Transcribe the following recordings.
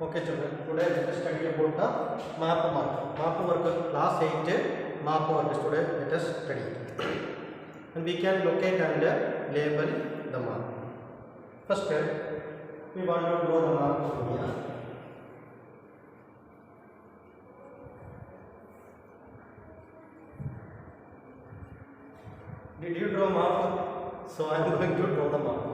Okay, children. Today let us study about the map work. Map work class 8 map work is today let us study. And we can locate and label the map. First, we want to draw the map of India. Did you draw map? So I am going to draw the map.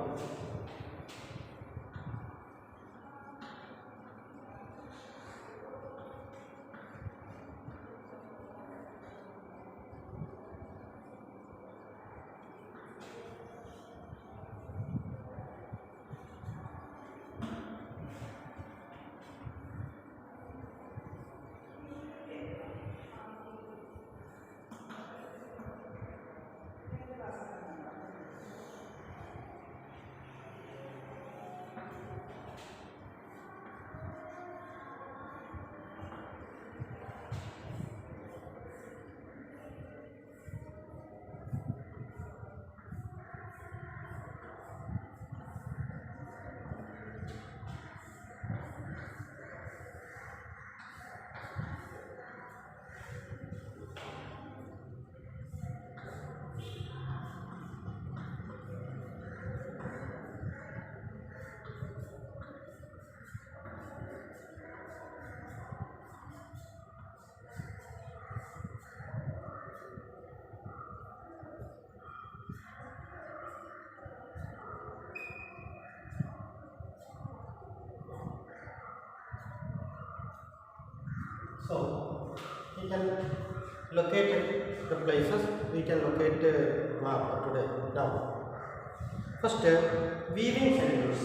So we can locate the places. We can locate map today. Now, first weaving centers.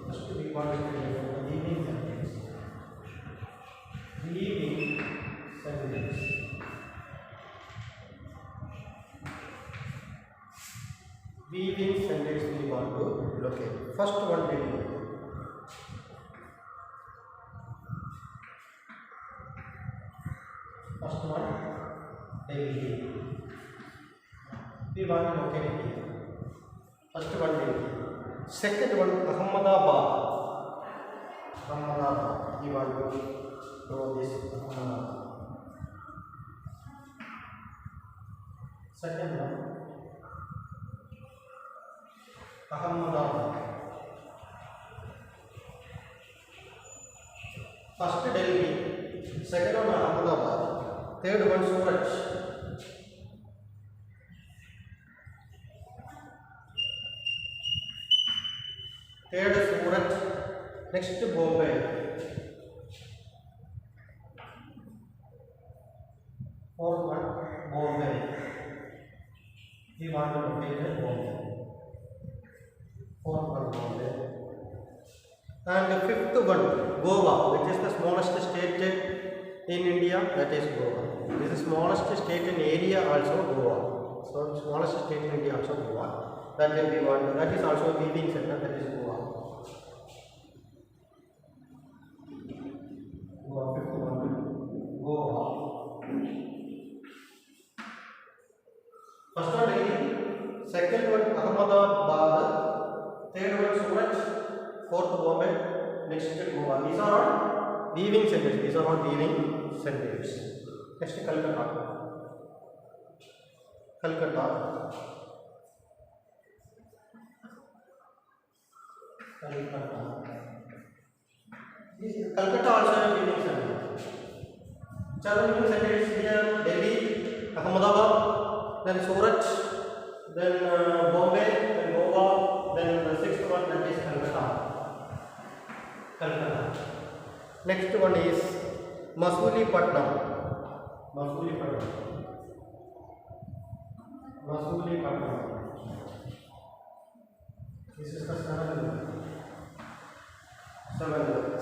First we want to create weaving centers. Weaving centers. Weaving centers we want to locate. First one we do. First one, Delhi. We want to locate it here. First one, Delhi. Second one, Ahmedabad. Ahmedabad. We want to draw this Ahmedabad. Second one, Ahmedabad. First Delhi. Second one, Ahmedabad. Third one, Surat. Third, Surat. Next, Bombay. Fourth one, Bombay. We want to locate Bombay. Fourth one, Bombay. And the fifth one, Goa, which is the smallest state in India, that is Goa. This is the smallest state in area also Goa. So smallest state in India also Goa. That will be one. That is also weaving center. That is Goa. Goa, fifth one. Goa. First one Delhi. Second one Ahmedabad. Third one Surat. Fourth Bombay. Next Goa. These are all weaving centers. These are all weaving centers. Next, Calcutta. Calcutta. Calcutta also a weaving center. Seven weaving centers here: Delhi, Ahmedabad, then Surat, then Bombay, then Goa, then the sixth one that is Calcutta. Calcutta. Next one is Masulipatam. Masulipatam. This is the seventh.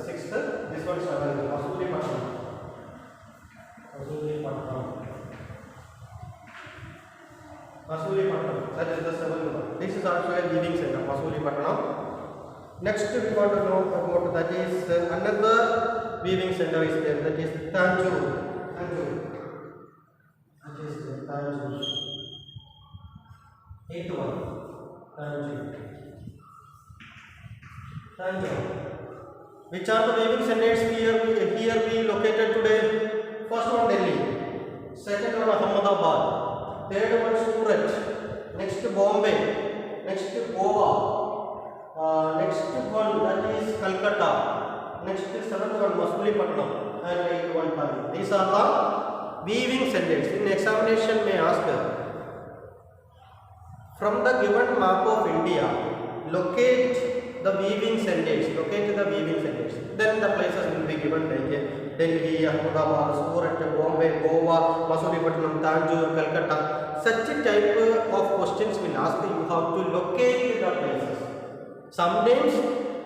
Sixth. This one seventh. Masulipatam. That is the seventh one. This is also a weaving center. Masulipatam. Next we want to know about that is another weaving center is there. That is Tanjore. Eighth one, Tanjore. Which are the weaving centers here we located today? First one Delhi, second one Ahmedabad, third one Surat, next Bombay, next Goa, next one that is Calcutta, next seventh one Masulipatam, and eighth one Pali. These are the weaving centers. In examination may ask from the given map of India, locate the weaving centers. Locate the weaving centers. Then the places will be given like Delhi, Ahmedabad, Surat, Bombay, Goa, Masulipatam, Tanjore, Calcutta. Such type of questions will ask you how to locate the places. Sometimes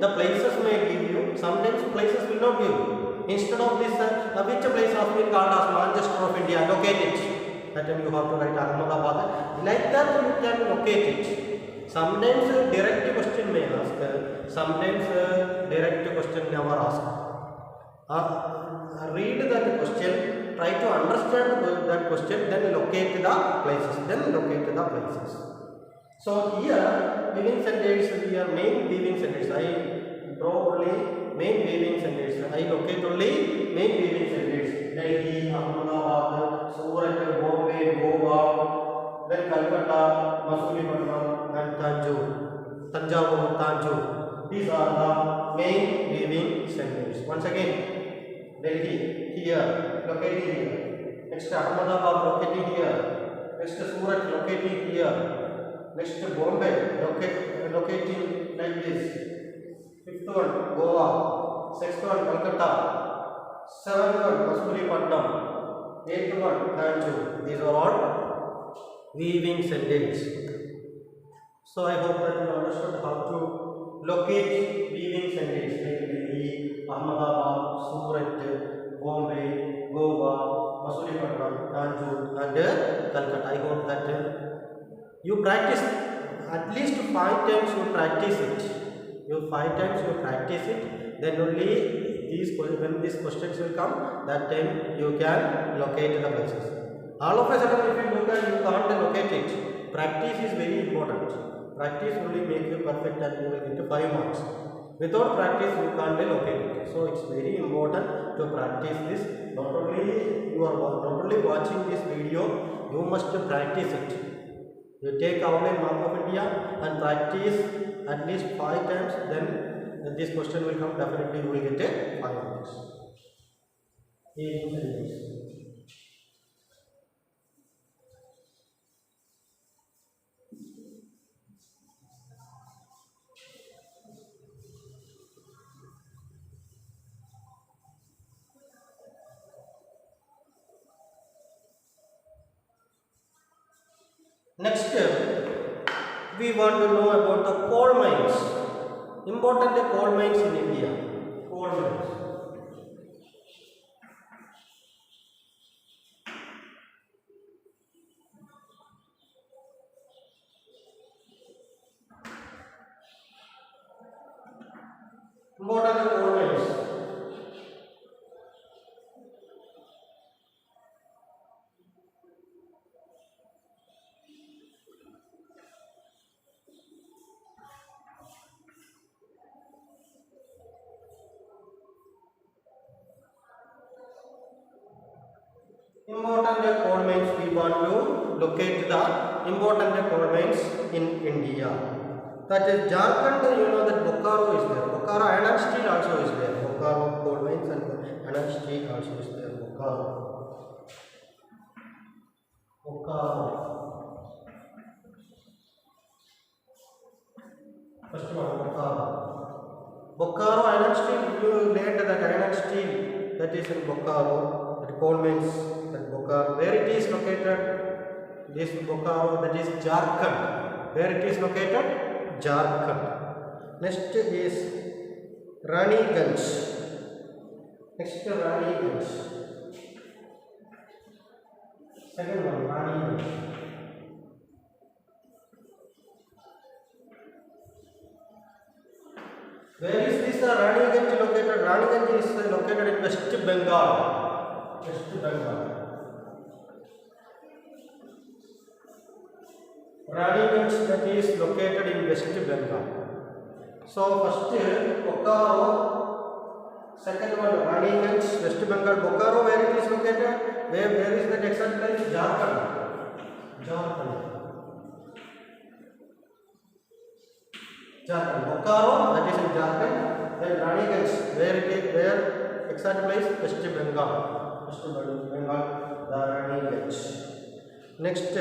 the places may give you, sometimes places will not give you. Instead of this, which place has been called as Manchester of India, locate it. That time you have to write Ahmedabad. Like that you can locate it. Sometimes direct question may ask, sometimes direct question never ask. Read that question, try to understand that question, then locate the places. So here weaving centers, here main weaving centers. I draw only main weaving centers. I locate only main weaving centers. Delhi, Ahmedabad, Surat, Bombay, Goa, then Calcutta, Masulipatam, and Tanjore. These are the main weaving centers. Once again, Delhi here, located here. Next Ahmedabad, located here. Next Surat, located here. Next Bombay, located like this. Fifth one Goa. Sixth one Calcutta. Seventh one Masulipatam. Eighth one Tanjore. These are all weaving centers. So I hope that you understood how to locate weaving centers like Delhi, Ahmedabad, Surat, Bombay, Goa, Masulipatam, Tanjore, and Calcutta. I hope that you practice at least 5 times. You practice it. Then only when these questions will come, that time you can locate the places. All of a sudden, if you look at, you can't locate it. Practice is very important. Practice only make you perfect and you will get 5 marks. Without practice, you can't locate it. So it's very important to practice this. Not only watching this video, you must practice it. You take outline map of India and practice at least 5 times. Then this question will come. Definitely, you will get 5 marks. Next, we want to know about the coal mines. Important coal mines in India. Coal mines. Important coal mines. Important coal mines, we want to locate the important coal mines in India. That is Jharkhand, you know that Bokaro is there. Bokaro iron steel also is there. Bokaro coal mines and iron steel also is there. Bokaro. First one, Bokaro iron steel, you learned that iron steel that is in Bokaro. Coal mines at Bokaro. Where it is located? This Bokaro, that is Jharkhand. Where it is located? Jharkhand. Next is Raniganj. Second one, Raniganj. Where is this Raniganj located? Raniganj is located in West Bengal. Raniganj, that is located in West Bengal. So first Bokaro West Bengal. Bokaro, where it is located? Where is that exact place? Jharkhand. Jharkhand. Bokaro, that is in Jharkhand. Then Raniganj, where it is? Where exact place? West Bengal. West Bengal, the Raniganj. Next,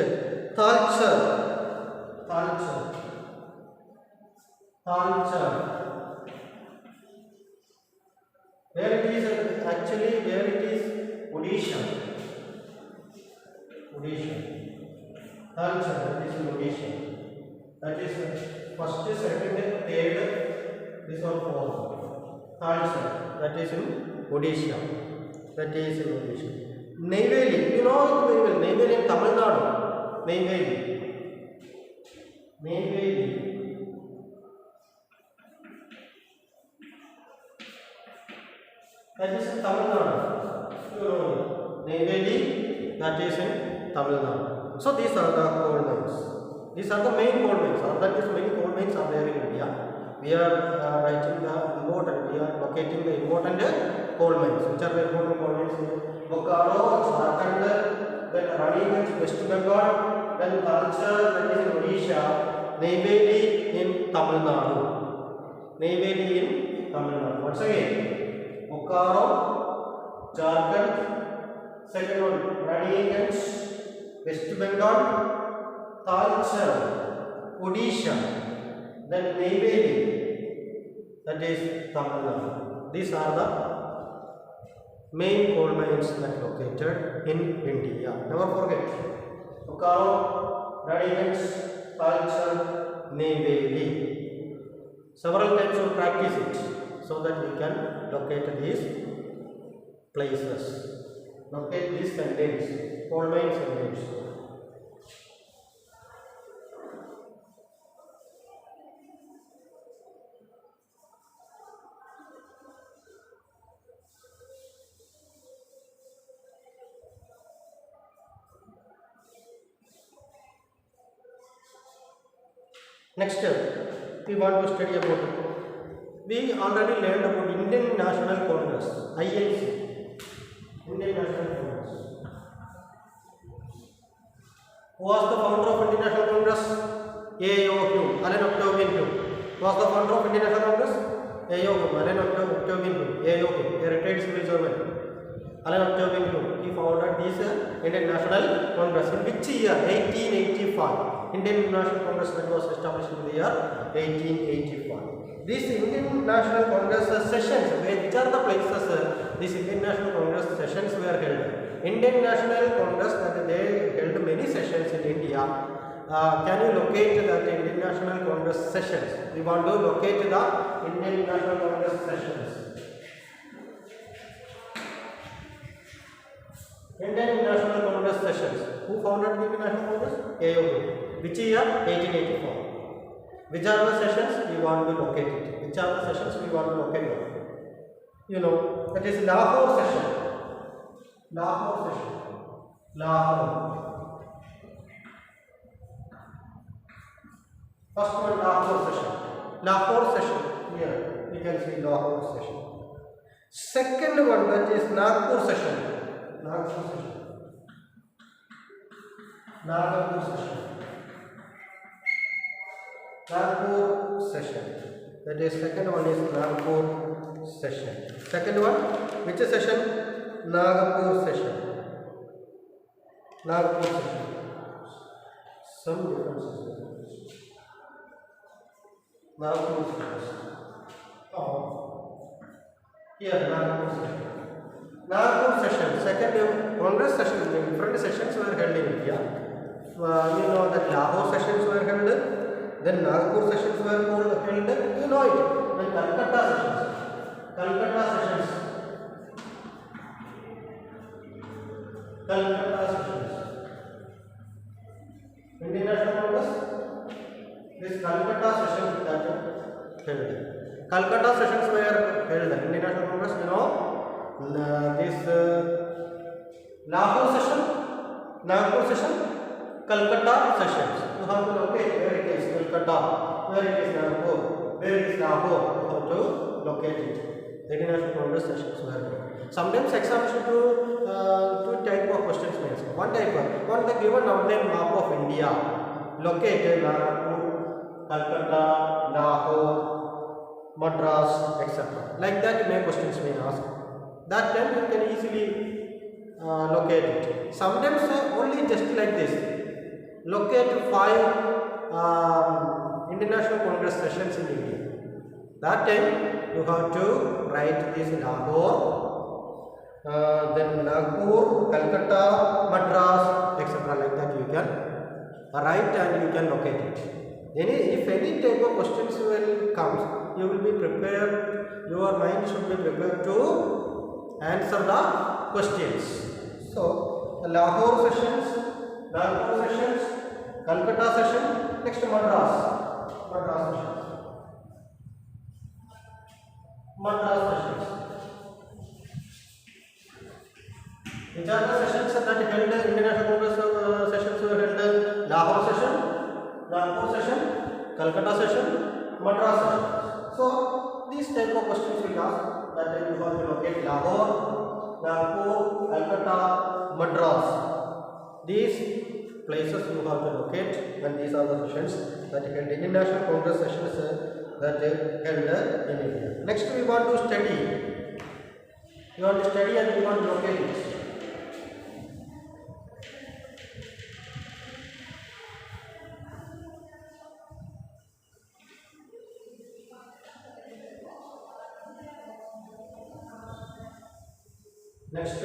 Talcher. Talcher. Talcher. Where it is actually? Where it is? Odisha. Odisha. Talcher, that is in Odisha. That is first, second, third, this one fourth. Talcher, that is in Odisha. That is in Odisha. Neyveli, you know it very well. Neyveli in Tamil Nadu. Neyveli. Neyveli. That is in Tamil Nadu. Neyveli, that is in Tamil Nadu. So these are the coal mines. These are the main coal mines. That is, many coal mines are there in India. We are writing the important. We are locating the important coal mines. Which are the important coal mines? Bokaro, Jharkhand, then Raniganj, West Bengal, then Talcher, that is in Odisha, Neyveli in Tamil Nadu. Neyveli in Tamil Nadu. Once again, Bokaro, Jharkhand, second one Raniganj, West Bengal, Talcher, Odisha, then Neyveli, that is Tamil Nadu. These are the main coal mines that located in India. Never forget. Bokaro, Raniganj, Talcher, Neyveli. Several times you practice it so that we can locate these places. Locate these contents, coal mines contents. Next, we want to study about. We already learned about Indian National Congress, INC. Indian National Congress. Who was the founder of Indian National Congress? A.O. Hume, Allen Octavian Hume. Who was the founder of Indian National Congress? A.O. Hume, Allen Octavian Hume. A.O. Hume, a retired civil servant. Allen Octavian Hume. He founded this Indian National Congress. In which year? 1885. Indian National Congress that was established in the year 1885. These Indian National Congress sessions, which are the places these Indian National Congress sessions were held? Indian National Congress, that they held many sessions in India. Can you locate that Indian National Congress sessions? We want to locate the Indian National Congress sessions. Indian National Congress sessions. Who founded the Indian National Congress? A.O. Hume. Which year? 1884. Which are the sessions? We want to locate it. Which are the sessions we want to locate it? You know, that is Lahore session. Lahore session. Lahore. First one, Lahore session. Lahore session. Here you can see Lahore session. Second one, that is Nagpur session. Nagpur session. Nagpur session. Nagpur session. That is second one is Nagpur session. Second one, which session? Nagpur session. Nagpur session. Some differences. Nagpur session. Oh, here Nagpur session. Nagpur session. Second Congress session. Different sessions were held in India. You know that Lahore sessions were held. Then Nagpur sessions were held. You know it. Then Calcutta sessions. Calcutta sessions. Calcutta sessions. Indian National Congress. This Calcutta sessions that held. Calcutta sessions were held. Indian National Congress. You know this Lahore session, Nagpur session, Calcutta sessions. You have to locate where it is Calcutta, where it is Nagpur, where it is Lahore. You have to locate it. Indian National Congress sessions were held. Sometimes examination do two type of questions may ask. One type, one the given outline map of India, located Nagpur, Calcutta, Lahore, Madras, etc. Like that, many questions may ask. That time you can easily locate it. Sometimes only just like this. Locate 5 International Congress sessions in India. That time you have to write this Lahore, then Nagpur, Calcutta, Madras, etc. Like that you can write and you can locate it. If any type of questions will come, you will be prepared. Your mind should be prepared to answer the questions. So the Lahore sessions, Nagpur sessions, Calcutta session, next Madras sessions. Madras sessions. Which are the sessions that held International Congress sessions were held? Lahore session, Nagpur session, Calcutta session, Madras session. So these type of questions will ask that you have to locate Lahore, Nagpur, Calcutta, Madras. These places you have to locate, and these are the sessions that held International Congress sessions that held in India. Next we want to study. You want to study and you want to locate it. Next,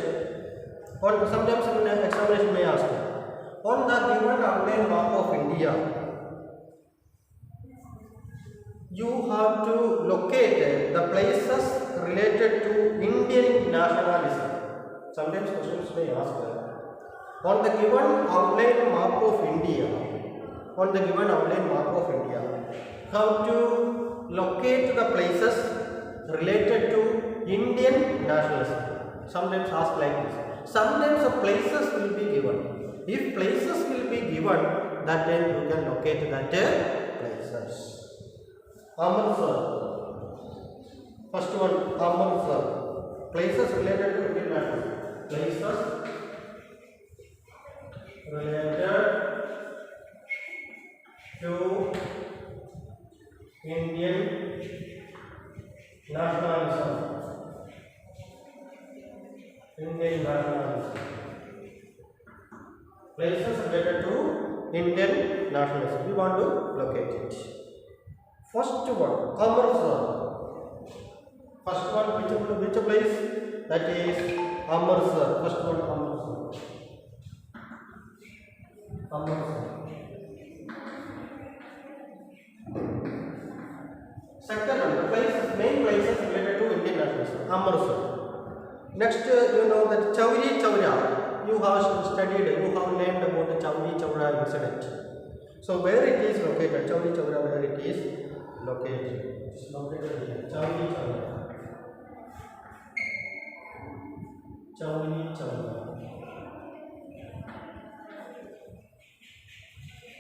or sometimes an examination may ask, on the given outline map of India, you have to locate the places related to Indian nationalism. Sometimes questions may ask, on the given outline map of India, how to locate the places related to Indian nationalism. Sometimes ask like this. Sometimes the places will be given. If places will be given, that then you can locate that places. Amritsar. First one, Amritsar. Places related to Indian nationalism. Places related to Indian nationalism. Indian nationalism. Places related to Indian nationalism. We want to locate it. First one, Amritsar. First one, which place? That is Amritsar. First one, Amritsar. Second one, the places, main places related to Indian nationalism. Amritsar. Next, you know that Chauri Chaura. You have studied, you have learned about the Chauri Chaura incident. So where it is located? Chauri Chaura, where it is located? It's located here. Chauri Chaura. Chauri Chaura.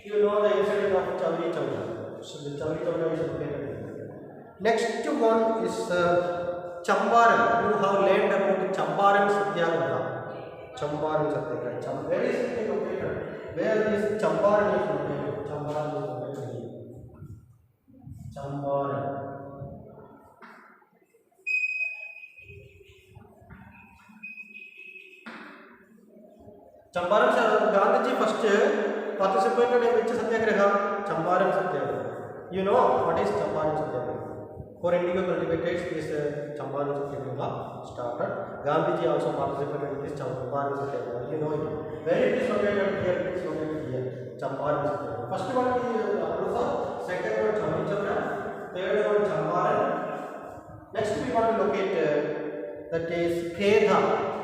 You know the incident of Chauri Chaura. So the Chauri Chaura is located here. Next one is Champaran. You have learned about Champaran Satyagraha. Champaran Satyagraha. Where is it located? Where is Champaran is located? Champaran is located here. Champaran. Champaran, Gandhiji first participated in which Satyagraha? Champaran Satyagraha. You know what is Champaran Satyagraha? For indigo cultivators, this Champaran Satyagraha started. Gandhiji also participated in this Champaran Satyagraha. You know it. Where it is located? Here it is located here. Champaran Satyagraha. First one is Amritsar, second one Chauri Chaura, third one Champaran. Next we want to locate that is Kheda.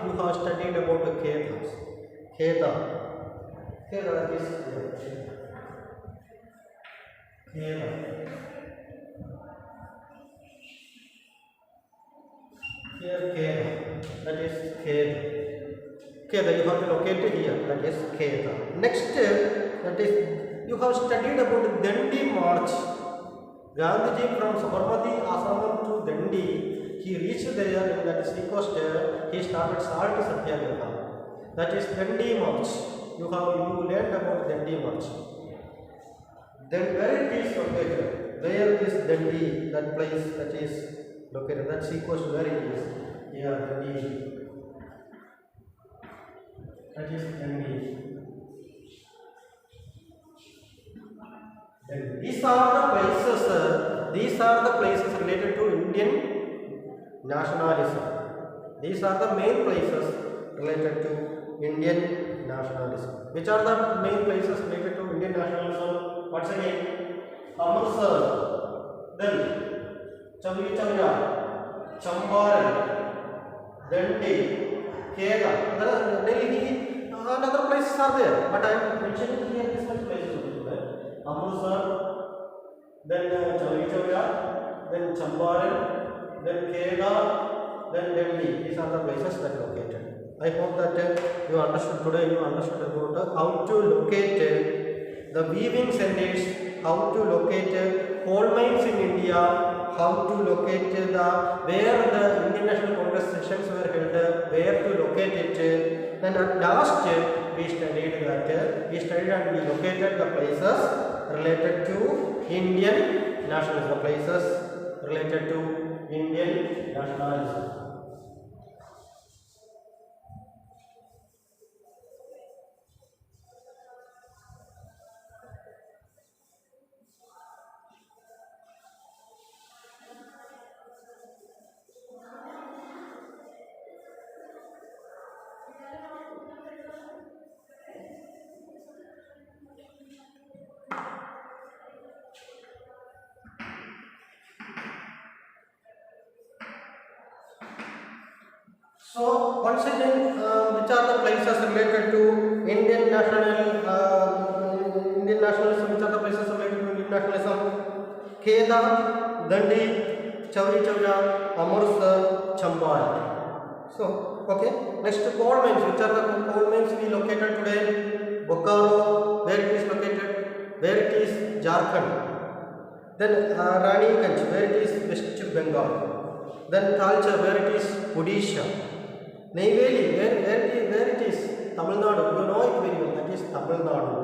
You have studied about the Khedas. Kheda. Kheda, that is Kheda. Here Kheda, that is Kheda. Kheda, you have to locate it here, that is Kheda. Next, that is, you have studied about Dandi March. Gandhiji from Sabarmati Ashram to Dandi he reached there in that sea coast. He started salt satyagraha. That is Dandi March. You learned about Dandi March. Then where it is located? Where is Dandi? That place that is located. That sea coast where it is? Yeah, Dandi. That is Dandi. Then these are the places related to Indian nationalism. These are the main places related to Indian nationalism. Which are the main places related to Indian nationalism? Once again, Amritsar, then Chauri Chaura, Champaran, Dandi, Kheda, Delhi, and other places are there. But I am mentioning here this much places. Amritsar, then Chauri Chaura, then Champaran, then Kheda, then Delhi. These are the places that are located. I hope that you understood today. You understood about how to locate the weaving centers, how to locate coal mines in India, how to locate where the Indian National Congress sessions were held, where to locate it. Then at last we studied and we located the places related to Indian nationalism. The places related to Indian nationalism. So once again, which are the places related to Indian nationalism? Which are the places related to Indian nationalism? Kheda, Dandi, Chauri Chaura, Amritsar, Champaran. So okay. Next, coal mines. Which are the coal mines we located today? Bokaro, where it is located? Where it is? Jharkhand. Then Raniganj, where it is? West Bengal. Then Talcher, where it is? Odisha. Neyveli, where it is? Tamil Nadu. You know it very well. That is Tamil Nadu.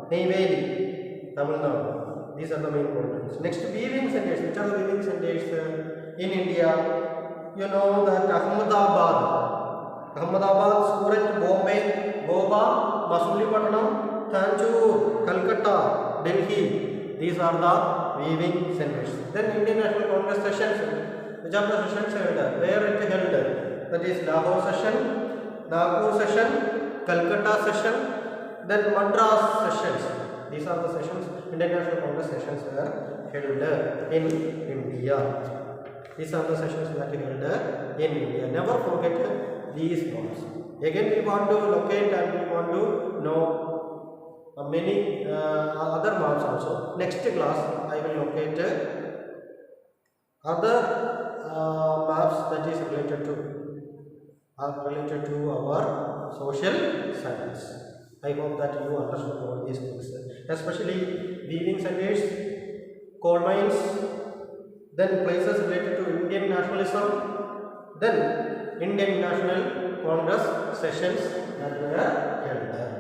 Neyveli, Tamil Nadu. These are the main points. Next, weaving centers. Which are the weaving centers in India? You know that Ahmedabad, Surat, Bombay, Goa, Masulipatanam, Tanjore, Calcutta, Delhi. These are the weaving centers. Then Indian National Congress sessions. Which are the sessions held? Where it held? That is Lahore session, Nagpur session, Calcutta session, then Madras sessions. These are the sessions, Indian National Congress sessions were held in India. These are the sessions that are held in India. Never forget these notes. Again, we want to locate and we want to know many other maps also. Next class, I will locate other maps that is related to our social science. I hope that you understood all these things, especially weaving centers, coal mines, then places related to Indian nationalism, then Indian National Congress sessions that were held.